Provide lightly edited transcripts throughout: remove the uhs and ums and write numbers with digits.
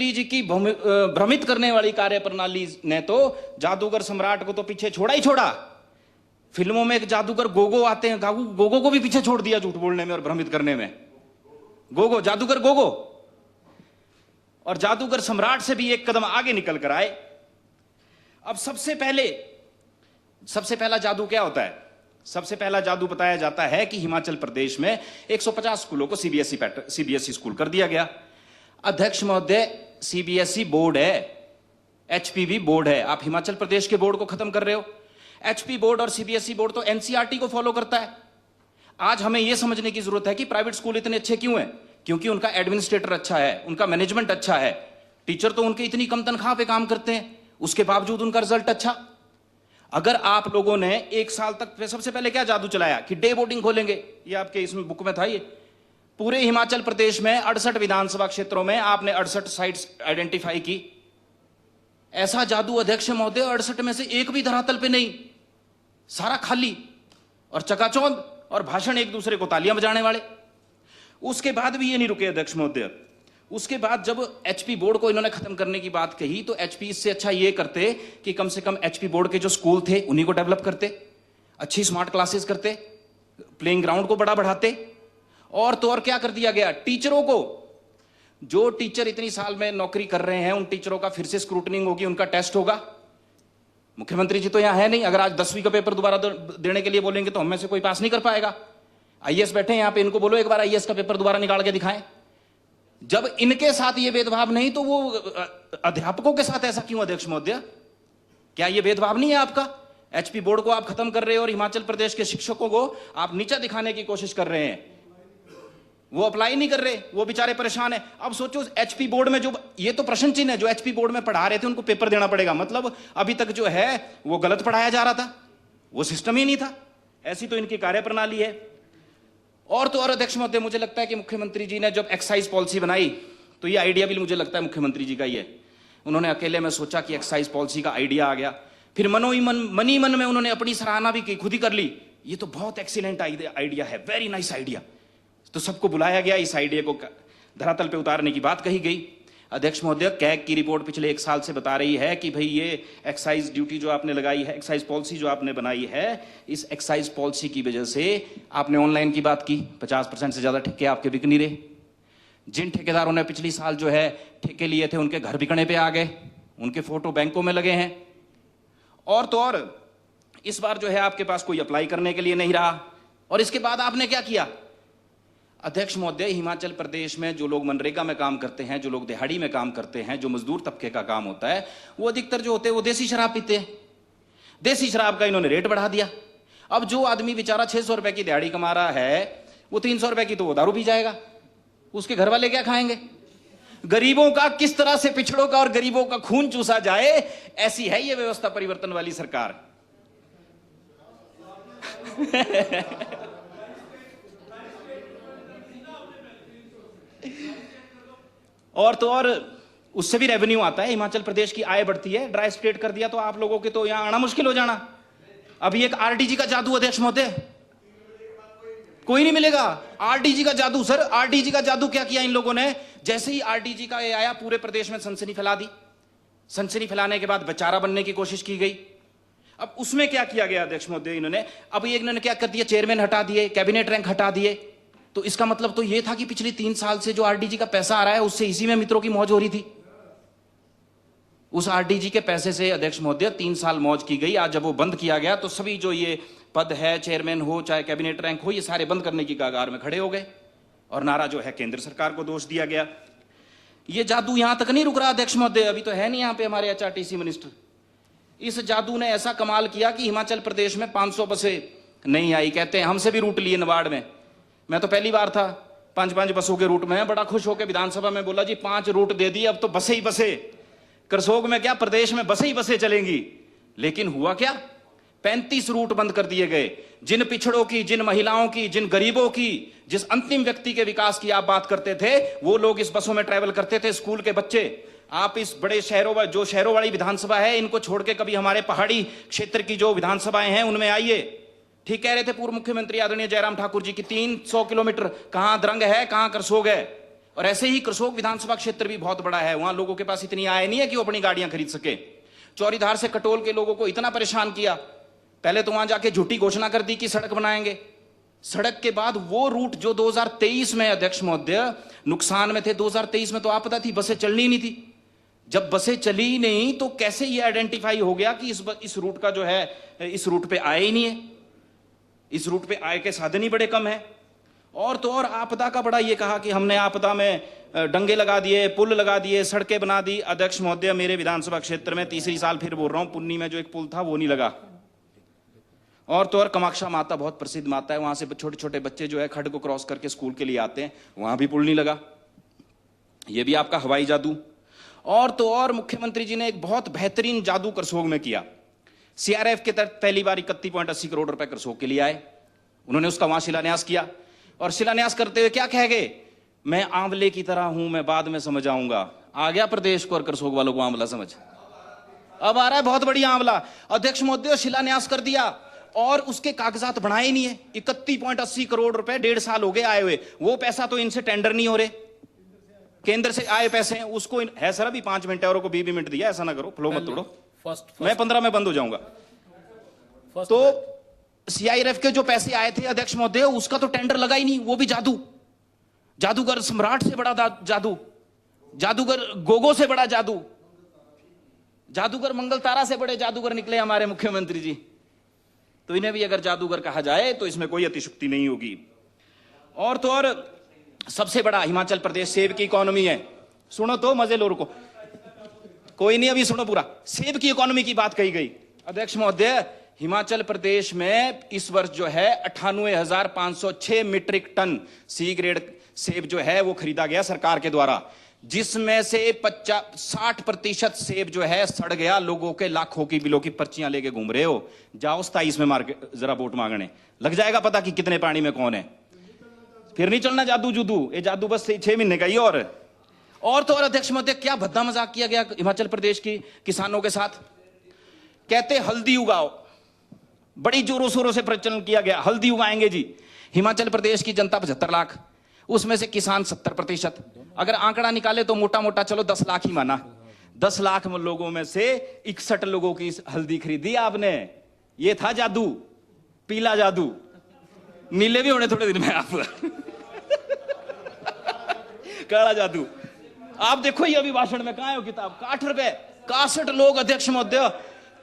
मुख्यमंत्री जी की भ्रमित करने वाली कार्यप्रणाली ने तो जादूगर सम्राट को तो पीछे छोड़ा ही छोड़ा। फिल्मों में एक जादूगर गोगो आते हैं, गोगो को भी पीछे छोड़ दिया झूठ बोलने में और भ्रमित करने में। गोगो, जादूगर गोगो। और जादूगर सम्राट से भी एक कदम आगे निकल कर आए। अब सबसे पहला जादू क्या होता है? सबसे पहला जादू बताया जाता है कि हिमाचल प्रदेश में 150 स्कूलों को सीबीएसई स्कूल कर दिया गया। अध्यक्ष महोदय, सीबीएसई बोर्ड है, एचपीवी बोर्ड है, आप हिमाचल प्रदेश के बोर्ड को खत्म कर रहे हो। एचपी बोर्ड और सीबीएसई बोर्ड तो एनसीईआरटी को फॉलो करता है। आज हमें यह समझने की जरूरत है कि प्राइवेट स्कूल इतने अच्छे क्यों हैं? क्योंकि उनका एडमिनिस्ट्रेटर अच्छा है, उनका मैनेजमेंट अच्छा है, टीचर तो उनके इतनी कम तनख्वाह पे काम करते हैं, उसके बावजूद उनका रिजल्ट अच्छा। अगर आप लोगों ने एक साल तक सबसे पहले क्या जादू चलाया कि डे बोर्डिंग खोलेंगे, ये आपके इसमें बुक में था, ये पूरे हिमाचल प्रदेश में 68 विधानसभा क्षेत्रों में आपने 68 साइट्स आइडेंटिफाई की। ऐसा जादू अध्यक्ष महोदय 68 में से एक भी धरातल पे नहीं, सारा खाली और चकाचौंध और भाषण एक दूसरे को तालियां बजाने वाले। उसके बाद भी ये नहीं रुके अध्यक्ष महोदय। उसके बाद जब एचपी बोर्ड को इन्होंने खत्म करने की बात कही तो एचपी इससे अच्छा ये करते कि कम से कम एचपी बोर्ड के जो स्कूल थे उन्हीं को डेवलप करते, अच्छी स्मार्ट क्लासेस करते, प्लेइंग ग्राउंड को बड़ा बढ़ाते। और तो और क्या कर दिया गया, टीचरों को, जो टीचर इतनी साल में नौकरी कर रहे हैं उन टीचरों का फिर से स्क्रूटनिंग होगी, उनका टेस्ट होगा। मुख्यमंत्री जी तो यहां है नहीं, अगर आज 10वीं का पेपर दोबारा देने के लिए बोलेंगे तो हमें से कोई पास नहीं कर पाएगा। आईएएस बैठे हैं यहां पे, इनको बोलो एक बार आईएएस का पेपर दोबारा निकाल के दिखाएं। जब इनके साथ ये भेदभाव नहीं तो वो अध्यापकों के साथ ऐसा क्यों अध्यक्ष महोदय? क्या ये भेदभाव नहीं है आपका? एचपी बोर्ड को आप खत्म कर रहे हो और हिमाचल प्रदेश के शिक्षकों को आप नीचा दिखाने की कोशिश कर रहे हैं। वो अप्लाई नहीं कर रहे, वो बेचारे परेशान है। अब सोचो एचपी बोर्ड में जो, ये तो प्रश्न चिन्ह है, जो एचपी बोर्ड में पढ़ा रहे थे उनको पेपर देना पड़ेगा, मतलब अभी तक जो है वो गलत पढ़ाया जा रहा था, वो सिस्टम ही नहीं था। ऐसी तो इनकी कार्यप्रणाली है। और तो और अध्यक्ष महोदय, मुझे लगता है कि मुख्यमंत्री जी ने जब एक्साइज पॉलिसी बनाई तो ये आइडिया भी मुझे लगता है मुख्यमंत्री जी का ही है। उन्होंने अकेले में सोचा कि एक्साइज पॉलिसी का आइडिया आ गया, फिर मनी मन में उन्होंने अपनी सराहना भी की, खुद ही कर ली, ये तो बहुत एक्सीलेंट आइडिया है, वेरी नाइस आइडिया। तो सबको बुलाया गया, इस आइडिया को धरातल पे उतारने की बात कही गई। अध्यक्ष महोदय, कैग की रिपोर्ट पिछले 1 साल से बता रही है कि भाई ये एक्साइज ड्यूटी जो आपने लगाई है, एक्साइज पॉलिसी जो आपने बनाई है, इस एक्साइज पॉलिसी की वजह से आपने ऑनलाइन की बात की, 50% से ज्यादा ठेके आपके बिक नहीं रहे। जिन ठेकेदारों ने पिछली साल जो है ठेके लिए थे उनके घर बिकने पे आ गए, उनके फोटो बैंकों में लगे हैं। और तो और इस बार जो है आपके पास कोई अप्लाई करने के लिए नहीं रहा। और इसके बाद आपने क्या किया अध्यक्ष महोदय? हिमाचल प्रदेश में जो लोग मनरेगा में काम करते हैं, जो लोग दिहाड़ी में काम करते हैं, जो मजदूर तबके का काम होता है, वो अधिकतर जो होते हैं वो देसी शराब पीते हैं। देसी शराब का इन्होंने रेट बढ़ा दिया। अब जो आदमी बेचारा 600 रुपए की दिहाड़ी कमा रहा है, वो 300 रुपए की तो वो दारू पी जाएगा, उसके घर वाले क्या खाएंगे? गरीबों का किस तरह से, पिछड़ों का और गरीबों का खून चूसा जाए, ऐसी है ये व्यवस्था परिवर्तन वाली सरकार। और तो और उससे भी रेवेन्यू आता है, हिमाचल प्रदेश की आय बढ़ती है। ड्राई स्टेट कर दिया तो आप लोगों के तो यहां आना मुश्किल हो जाना। अभी एक आरडीजी का जादू अध्यक्ष महोदय, कोई नहीं मिलेगा। आरडीजी का जादू, सर आरडीजी का जादू क्या किया इन लोगों ने? जैसे ही आरडीजी का ये आया पूरे प्रदेश में सनसनी फैला दी। सनसनी फैलाने के बाद बेचारा बनने की कोशिश की गई। अब उसमें क्या किया गया अध्यक्ष महोदय इन्होंने? अब इन्होंने क्या कर दिया, चेयरमैन हटा दिए, कैबिनेट रैंक हटा दिए। तो इसका मतलब तो यह था कि पिछले 3 साल से जो आरडीजी का पैसा आ रहा है उससे इसी में मित्रों की मौज हो रही थी। उस आरडीजी के पैसे से अध्यक्ष महोदय 3 साल मौज की गई। आज जब वो बंद किया गया तो सभी जो ये पद है, चेयरमैन हो चाहे कैबिनेट रैंक हो, ये सारे बंद करने की कगार में खड़े हो गए और नारा जो है केंद्र सरकार को दोष दिया गया। ये जादू यहां तक नहीं रुक रहा अध्यक्ष महोदय, अभी तो है नहीं यहां पे हमारे एचआरटीसी मिनिस्टर। इस जादू ने ऐसा कमाल किया कि हिमाचल प्रदेश में 500 बसें नहीं आई। कहते हैं हमसे भी रूट लिए नबार्ड में। मैं तो पहली बार था 5-5 बसों के रूट में, बड़ा खुश होकर विधानसभा में बोला जी 5 रूट दे दिए, अब तो बसें ही बसें। करसोग में क्या, प्रदेश में बसें ही बसें चलेंगी। लेकिन हुआ क्या, 35 रूट बंद कर दिए गए। जिन पिछड़ों की, जिन महिलाओं की, जिन गरीबों की, जिस अंतिम व्यक्ति के विकास की आप बात करते थे, वो लोग इस बसों में ट्रैवल करते थे, स्कूल के बच्चे। आप इस बड़े शहरों, जो शहरों वाली विधानसभा है, इनको छोड़ के कभी हमारे पहाड़ी क्षेत्र की जो विधानसभाएं हैं उनमें आइए। ठीक कह रहे थे पूर्व मुख्यमंत्री आदरणीय जयराम ठाकुर जी की 300 किलोमीटर कहां द्रंग है, कहां करसोग है। और ऐसे ही करसोग विधानसभा क्षेत्र भी बहुत बड़ा है, वहां लोगों के पास इतनी आय नहीं है कि वो अपनी गाड़ियां खरीद सके। चौरीधार से कटोल के लोगों को इतना परेशान किया, पहले तो वहां जाके झूठी घोषणा कर दी कि सड़क बनाएंगे, सड़क के बाद वो रूट जो 2023 में अध्यक्ष महोदय नुकसान में थे, 2023 में तो आपदा थी, बसें चलनी नहीं थी। जब बसें चली ही नहीं तो कैसे ये आइडेंटिफाई हो गया कि इस रूट का जो है, इस रूट पे आए ही नहीं है, इस रूट पे आय के साधन ही बड़े कम है। और तो और आपदा का बड़ा ये कहा कि हमने आपदा में डंगे लगा दिए, पुल लगा दिए, सड़कें बना दी। अध्यक्ष महोदय मेरे विधानसभा क्षेत्र में तीसरी साल फिर बोल रहा हूं, पुन्नी में जो एक पुल था वो नहीं लगा। और तो और कमाक्षा माता बहुत प्रसिद्ध माता है, वहां से छोटे छोटे बच्चे जो है खड्ड को क्रॉस करके स्कूल के लिए आते हैं, वहां भी पुल नहीं लगा। ये भी आपका हवाई जादू। और तो और मुख्यमंत्री जी ने एक बहुत बेहतरीन जादू करसोग में किया। सीआरएफ के तहत पहली बार 31.80 करोड़ रुपए करसोग के लिए आए, उन्होंने उसका वहां शिलान्यास किया। और शिलान्यास करते हुए क्या कह गए, मैं आंवले की तरह हूं, मैं बाद में समझ आऊंगा। आ गया प्रदेश को और करसोग वालों को आंवला समझ, अब आ रहा है बहुत बड़ी आंवला। अध्यक्ष महोदय शिलान्यास कर दिया और उसके कागजात बनाए नहीं है। 31.80 करोड़ रुपए 1.5 साल हो गए आए हुए, वो पैसा तो इनसे टेंडर नहीं हो रहे, केंद्र से आए पैसे हैं, उसको है सर अभी 5 मिनट और को 20 मिनट दिया, ऐसा ना करो, फ्लो मत तोड़ो, मैं 15 में बंद हो जाऊंगा। तो सीआईआरएफ के जो पैसे आए थे अध्यक्ष महोदय, उसका तो टेंडर लगा ही नहीं, वो भी जादू। जादूगर सम्राट से बड़ा जादू, जादूगर गोगो से बड़ा जादू, जादूगर मंगल तारा से बड़े जादूगर निकले हमारे मुख्यमंत्री जी। तो इन्हें भी अगर जादूगर कहा जाए तो इसमें कोई अतिशुक्ति नहीं होगी। और तो और सबसे बड़ा हिमाचल प्रदेश सेब की इकोनॉमी है, सुनो तो मजे लो, रुको कोई नहीं अभी सुनो पूरा। सेब की इकोनॉमी की बात कही गई। अध्यक्ष महोदय हिमाचल प्रदेश में इस वर्ष जो है 98,506 मीट्रिक टन सी ग्रेड सेब जो है वो खरीदा गया सरकार के द्वारा, जिसमें से 60% सेब जो है सड़ गया। लोगों के लाखों की बिलों की पर्चियां लेके घूम रहे हो, जाओ 27 में मार्केट जरा वोट मांगने, लग जाएगा पता कि कितने पानी में कौन है। फिर नहीं चलना जादू जुदू, ये जादू बस 6 महीने का ही। और तो और अध्यक्ष महोदय क्या भद्दा मजाक किया गया हिमाचल प्रदेश की किसानों के साथ। कहते हल्दी उगाओ, बड़ी जोरों शोरों से प्रचलन किया गया, हल्दी उगाएंगे जी। हिमाचल प्रदेश की जनता 75 लाख, उसमें से किसान 70%। अगर आंकड़ा निकाले तो मोटा मोटा चलो 10 लाख ही माना, 10 लाख लोगों में से 61 लोगों की हल्दी खरीदी आपने। ये था जादू, पीला जादू, नीले भी होने थोड़े दिन में आप काला जादू। आप देखो ये अभिभाषण में कहां है वो किताब, 60 रुपए, 61 लोग अध्यक्ष महोदय,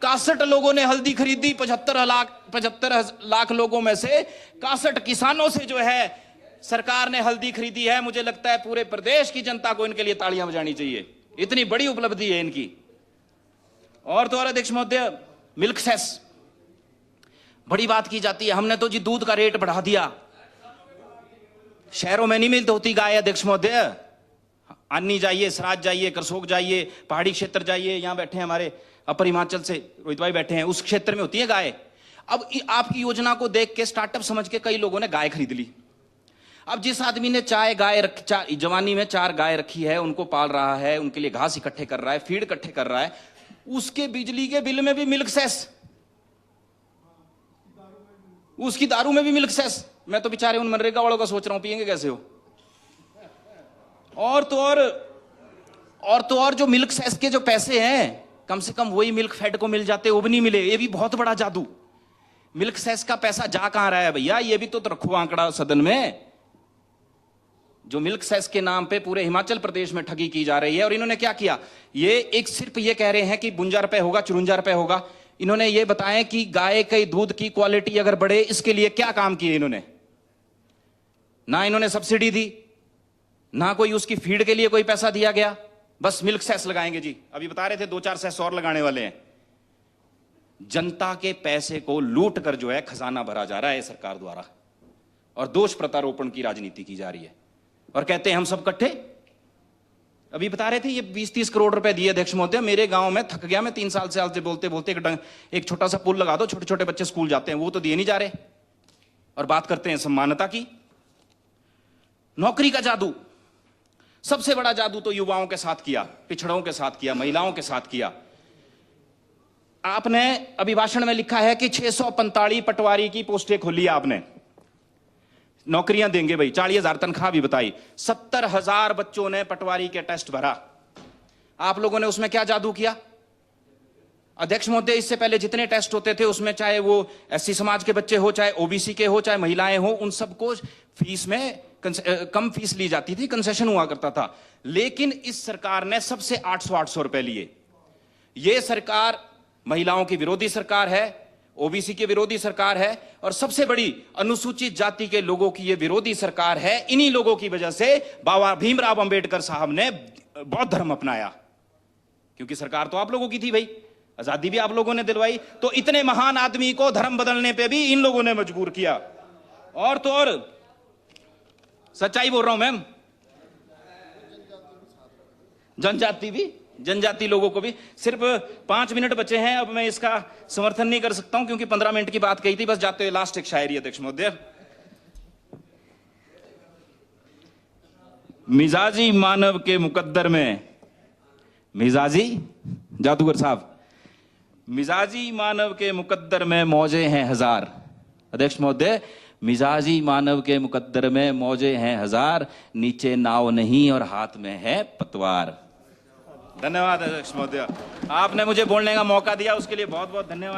61 लोगों ने हल्दी खरीदी। 75 लाख लोगों में से 61 किसानों से जो है सरकार ने हल्दी खरीदी है। मुझे लगता है पूरे प्रदेश की जनता को इनके लिए तालियां बजानी चाहिए, इतनी बड़ी उपलब्धि है इनकी। और तो और अध्यक्ष महोदय मिल्क सेस, बड़ी बात की जाती है, हमने तो जी दूध का रेट बढ़ा दिया। शहरों में नहीं मिलती होती गाय अध्यक्ष महोदय, अन्नी जाइए, सराज जाइए, करसोग जाइए, पहाड़ी क्षेत्र जाइए, यहां बैठे हैं हमारे अपर हिमाचल से रोहित भाई बैठे हैं, उस क्षेत्र में होती है गाय। अब आपकी योजना को देख के स्टार्टअप समझ के कई लोगों ने गाय खरीद ली। अब जिस आदमी ने जवानी में 4 गाय रखी है, उनको पाल रहा है, उनके लिए घास इकट्ठे कर रहा है, फीड इकट्ठे कर रहा है, उसके बिजली के बिल में भी मिल्क सेस, उसकी दारू में भी मिल्क सेस। मैं तो बेचारे उन मनरेगा वालों का सोच रहा हूं पिएंगे कैसे हो। और तो और जो मिल्क सेस के जो पैसे हैं, कम से कम वही मिल्क फेड को मिल जाते, वो भी नहीं मिले। ये भी बहुत बड़ा जादू। मिल्क सेस का पैसा जा कहां रहा है भैया, ये भी तो रखो आंकड़ा सदन में। जो मिल्क सेस के नाम पे पूरे हिमाचल प्रदेश में ठगी की जा रही है। और इन्होंने क्या किया, ये एक सिर्फ ये कह रहे हैं कि 52 रुपए होगा, 54 रुपए होगा। इन्होंने ये बताया कि गाय के दूध की क्वालिटी अगर बढ़े, इसके लिए क्या काम किए इन्होंने। ना इन्होंने सब्सिडी दी, ना कोई उसकी फीड के लिए कोई पैसा दिया गया, बस मिल्क सेस लगाएंगे जी। अभी बता रहे थे 2-4 सेस और लगाने वाले हैं। जनता के पैसे को लूट कर जो है खजाना भरा जा रहा है सरकार द्वारा, और दोष प्रत्यारोपण की राजनीति की जा रही है। और कहते हैं हम सब इकट्ठे। अभी बता रहे थे ये 20-30 करोड़ रुपए दिए अध्यक्ष महोदय। मेरे गांव में थक गया मैं 3 साल से बोलते बोलते, एक छोटा सा पुल लगा दो, छोटे छोटे बच्चे स्कूल जाते हैं, वो तो दिए नहीं जा रहे। और बात करते हैं सम्मानता की। नौकरी का जादू, सबसे बड़ा जादू तो युवाओं के साथ किया, पिछड़ों के साथ किया, महिलाओं के साथ किया। आपने अभिभाषण में लिखा है कि 645 पटवारी की पोस्टें खोली आपने। नौकरियां देंगे भाई, 40,000 तनख्वाह भी बताई। 70,000 बच्चों ने पटवारी के टेस्ट भरा। आप लोगों ने उसमें क्या जादू किया? अध्यक्ष महोदय, इससे पहले जितने टेस्ट होते थे उसमें चाहे वो एससी समाज के बच्चे हो, चाहे ओबीसी के हो, चाहे महिलाएं हो, उन सबको फीस में कम फीस ली जाती थी, कंसेशन हुआ करता था। लेकिन इस सरकार ने सबसे 800 रुपए लिए। यह सरकार महिलाओं की विरोधी सरकार है, ओबीसी की विरोधी सरकार है, और सबसे बड़ी अनुसूचित जाति के लोगों की यह विरोधी सरकार है। इन्हीं लोगों की वजह से बाबा भीमराव अंबेडकर साहब ने बौद्ध धर्म अपनाया, क्योंकि सरकार तो आप लोगों की थी भाई, आजादी भी आप लोगों ने दिलवाई। तो इतने महान आदमी को धर्म बदलने पे भी इन लोगों ने मजबूर किया। और तो और सच्चाई बोल रहा हूं मैम, जनजाति लोगों को भी। सिर्फ 5 मिनट बचे हैं, अब मैं इसका समर्थन नहीं कर सकता हूं क्योंकि 15 मिनट की बात कही थी। बस जाते हुए लास्ट एक शायरी, अध्यक्ष महोदय। मिजाजी मानव के मुकद्दर में, मिजाजी जादूगर साहब, मिजाजी मानव के मुकद्दर में मौजे हैं 1000। अध्यक्ष महोदय, मिजाजी मानव के मुकद्दर में मौजे हैं 1000, नीचे नाव नहीं और हाथ में है पतवार। धन्यवाद अध्यक्ष महोदय, आपने मुझे बोलने का मौका दिया, उसके लिए बहुत बहुत धन्यवाद।